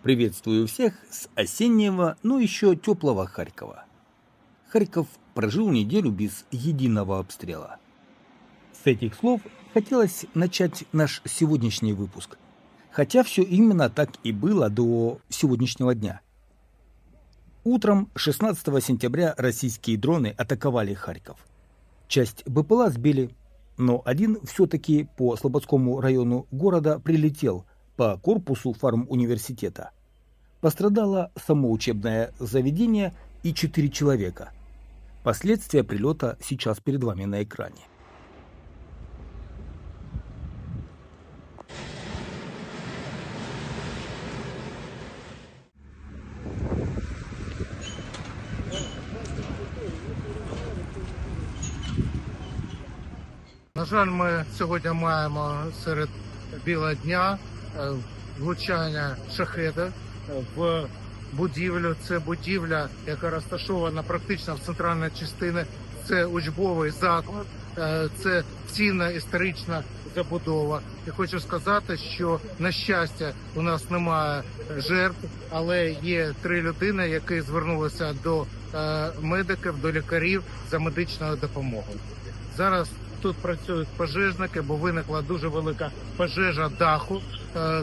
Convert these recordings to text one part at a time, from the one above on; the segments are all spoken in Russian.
Приветствую всех с осеннего, но еще теплого Харькова. Харьков прожил неделю без единого обстрела. С этих слов хотелось начать наш сегодняшний выпуск. Хотя все именно так и было до сегодняшнего дня. Утром 16 сентября российские дроны атаковали Харьков. Часть БПЛА сбили, но один все-таки по Слободскому району города прилетел по корпусу фармуниверситета. Пострадало само учебное заведение и 4 человека. Последствия прилета сейчас перед вами на экране. На жаль, ми сьогодні маємо серед біла дня влучання шахеда в будівлю. Це будівля, яка розташована практично в центральній частині. Це учбовий заклад, це цінна історична забудова. І хочу сказати, що, на щастя, у нас немає жертв, але є 3 людини, які звернулися до медиків, до лікарів за медичною допомогою. Зараз тут працюють пожежники, бо виникла дуже велика пожежа даху.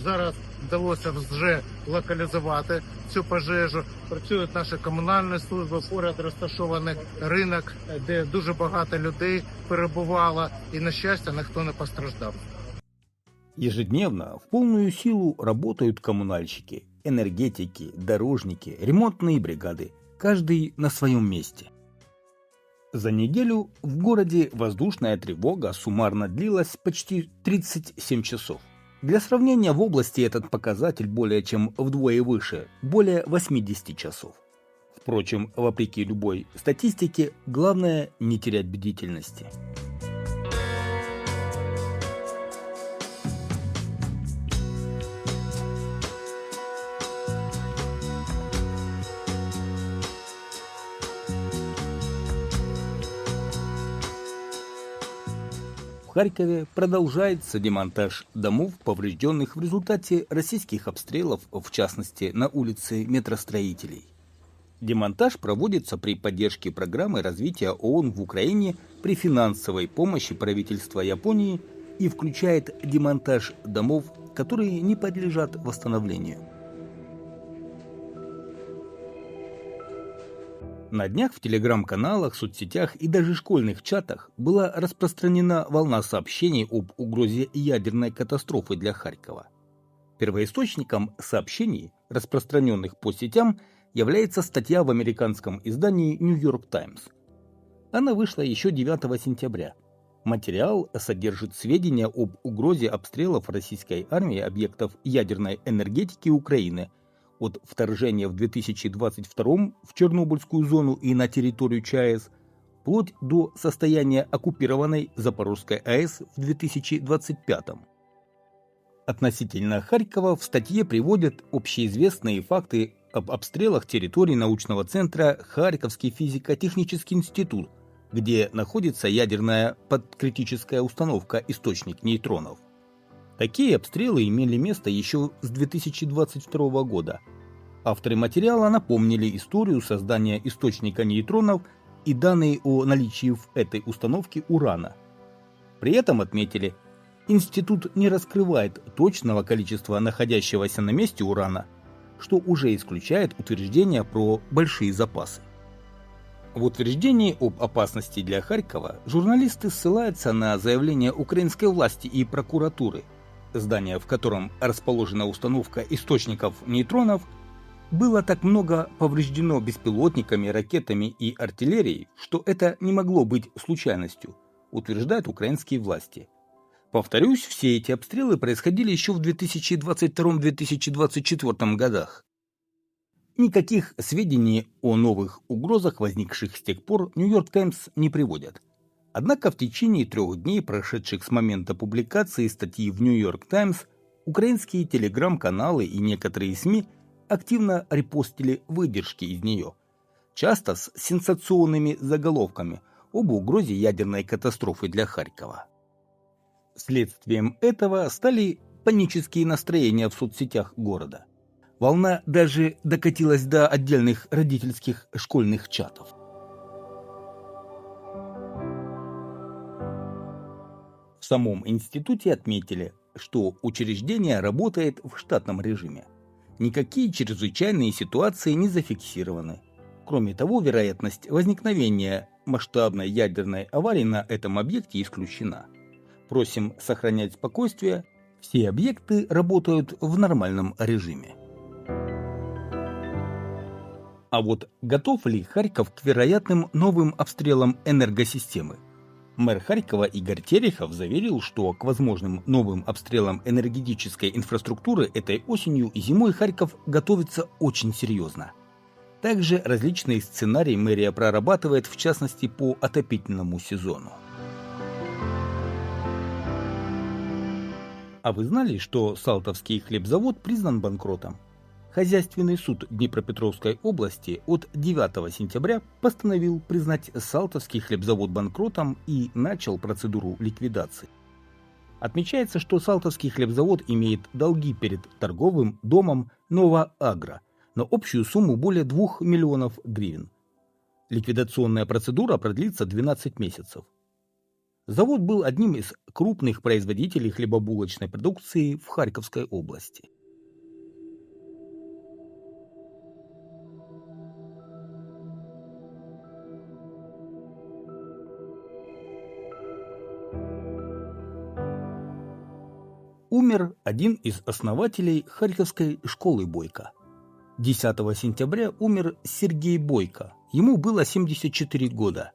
Зараз вдалося вже локалізувати цю пожежу. Працюють наші комунальні служби, поряд розташований ринок, де дуже багато людей перебувало, і, на щастя, ніхто не постраждав. Ежедневно в полную силу работают коммунальщики, энергетики, дорожники, ремонтные бригады, каждый на своем месте. За неделю в городе воздушная тревога суммарно длилась почти 37 часов. Для сравнения, в области этот показатель более чем вдвое выше, более 80 часов. Впрочем, вопреки любой статистике, главное не терять бдительности. В Харькове продолжается демонтаж домов, поврежденных в результате российских обстрелов, в частности на улице Метростроителей. Демонтаж проводится при поддержке программы развития ООН в Украине при финансовой помощи правительства Японии и включает демонтаж домов, которые не подлежат восстановлению. На днях в телеграм-каналах, соцсетях и даже школьных чатах была распространена волна сообщений об угрозе ядерной катастрофы для Харькова. Первоисточником сообщений, распространенных по сетям, является статья в американском издании New York Times. Она вышла еще 9 сентября. Материал содержит сведения об угрозе обстрелов российской армии объектов ядерной энергетики Украины от вторжения в 2022 в Чернобыльскую зону и на территорию ЧАЭС, вплоть до состояния оккупированной Запорожской АЭС в 2025. Относительно Харькова в статье приводят общеизвестные факты об обстрелах территории научного центра Харьковский физико-технический институт, где находится ядерная подкритическая установка «Источник нейтронов». Такие обстрелы имели место еще с 2022 года. Авторы материала напомнили историю создания источника нейтронов и данные о наличии в этой установке урана. При этом отметили, институт не раскрывает точного количества находящегося на месте урана, что уже исключает утверждение про большие запасы. В утверждении об опасности для Харькова журналисты ссылаются на заявление украинской власти и прокуратуры. Здание, в котором расположена установка источников нейтронов, было так много повреждено беспилотниками, ракетами и артиллерией, что это не могло быть случайностью, утверждают украинские власти. Повторюсь, все эти обстрелы происходили еще в 2022-2024 годах. Никаких сведений о новых угрозах, возникших с тех пор, New York Times не приводят. Однако в течение 3 дней, прошедших с момента публикации статьи в New York Times, украинские телеграм-каналы и некоторые СМИ активно репостили выдержки из нее, часто с сенсационными заголовками об угрозе ядерной катастрофы для Харькова. Следствием этого стали панические настроения в соцсетях города. Волна даже докатилась до отдельных родительских школьных чатов. В самом институте отметили, что учреждение работает в штатном режиме. Никакие чрезвычайные ситуации не зафиксированы. Кроме того, вероятность возникновения масштабной ядерной аварии на этом объекте исключена. Просим сохранять спокойствие. Все объекты работают в нормальном режиме. А вот готов ли Харьков к вероятным новым обстрелам энергосистемы? Мэр Харькова Игорь Терехов заверил, что к возможным новым обстрелам энергетической инфраструктуры этой осенью и зимой Харьков готовится очень серьезно. Также различные сценарии мэрия прорабатывает, в частности, по отопительному сезону. А вы знали, что Салтовский хлебзавод признан банкротом? Хозяйственный суд Днепропетровской области от 9 сентября постановил признать Салтовский хлебзавод банкротом и начал процедуру ликвидации. Отмечается, что Салтовский хлебзавод имеет долги перед торговым домом «Новоагро» на общую сумму более 2 миллионов гривен. Ликвидационная процедура продлится 12 месяцев. Завод был одним из крупных производителей хлебобулочной продукции в Харьковской области. Умер один из основателей Харьковской школы Бойко. 10 сентября умер Сергей Бойко, ему было 74 года.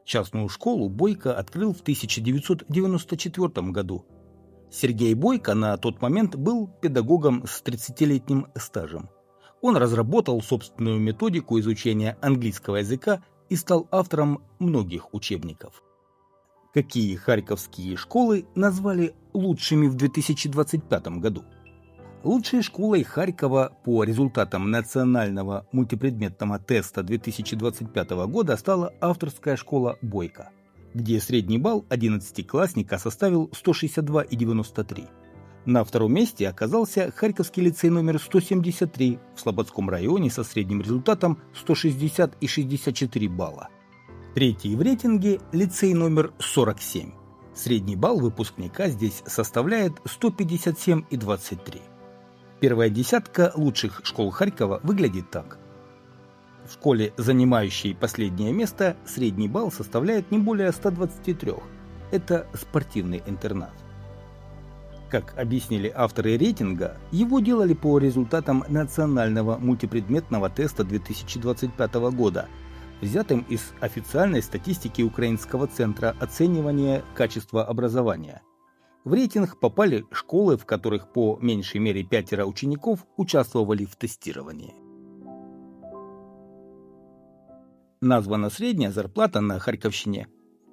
Частную школу Бойко открыл в 1994 году. Сергей Бойко на тот момент был педагогом с 30-летним стажем. Он разработал собственную методику изучения английского языка и стал автором многих учебников. Какие харьковские школы назвали лучшими в 2025 году? Лучшей школой Харькова по результатам национального мультипредметного теста 2025 года стала авторская школа Бойко, где средний балл 11-классника составил 162,93. На втором месте оказался Харьковский лицей номер 173 в Слободском районе со средним результатом 160,64 балла. Третий в рейтинге лицей номер 47. Средний балл выпускника здесь составляет 157,23. Первая десятка лучших школ Харькова выглядит так. В школе, занимающей последнее место, средний балл составляет не более 123. Это спортивный интернат. Как объяснили авторы рейтинга, его делали по результатам национального мультипредметного теста 2025 года, взятым из официальной статистики Украинского центра оценивания качества образования. В рейтинг попали школы, в которых по меньшей мере 5 учеников участвовали в тестировании. Названа средняя зарплата на Харьковщине.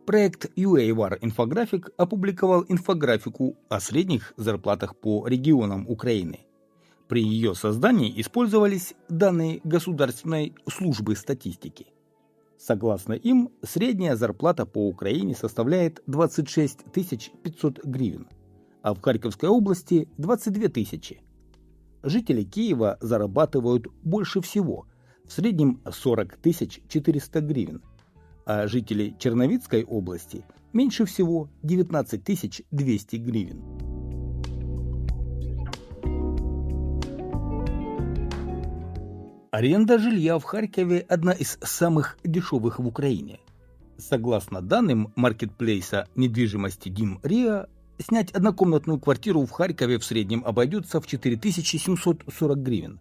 Проект UAVAR Infographic опубликовал инфографику о средних зарплатах по регионам Украины. При ее создании использовались данные Государственной службы статистики. Согласно им, средняя зарплата по Украине составляет 26 500 гривен, а в Харьковской области 22 тысячи. Жители Киева зарабатывают больше всего, в среднем 40 400 гривен, а жители Черновицкой области меньше всего 19 200 гривен. Аренда жилья в Харькове – одна из самых дешевых в Украине. Согласно данным маркетплейса недвижимости Дім.Ріа, снять однокомнатную квартиру в Харькове в среднем обойдется в 4740 гривен.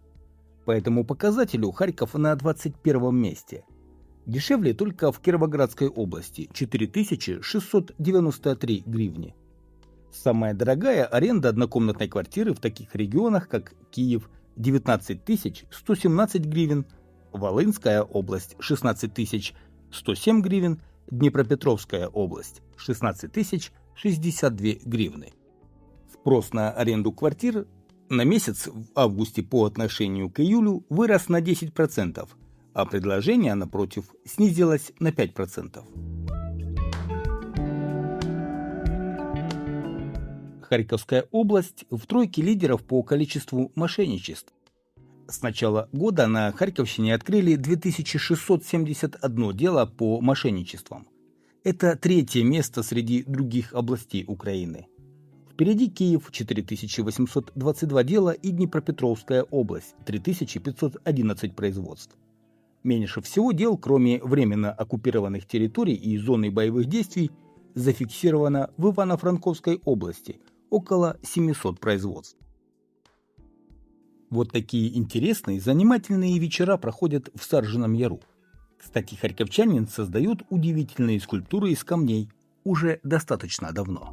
По этому показателю Харьков на 21 месте. Дешевле только в Кировоградской области – 4693 гривни. Самая дорогая аренда однокомнатной квартиры в таких регионах, как Киев – 19 117 гривен, Волынская область – 16 107 гривен, Днепропетровская область – 16 062 гривны. Спрос на аренду квартир на месяц в августе по отношению к июлю вырос на 10%, а предложение, напротив, снизилось на 5%. Харьковская область в тройке лидеров по количеству мошенничеств. С начала года на Харьковщине открыли 2671 дело по мошенничествам. Это третье место среди других областей Украины. Впереди Киев – 4822 дела и Днепропетровская область – 3511 производств. Меньше всего дел, кроме временно оккупированных территорий и зоны боевых действий, зафиксировано в Ивано-Франковской области – около 700 производств. Вот такие интересные, занимательные вечера проходят в Саржином Яру. Кстати, харьковчанин создает удивительные скульптуры из камней уже достаточно давно.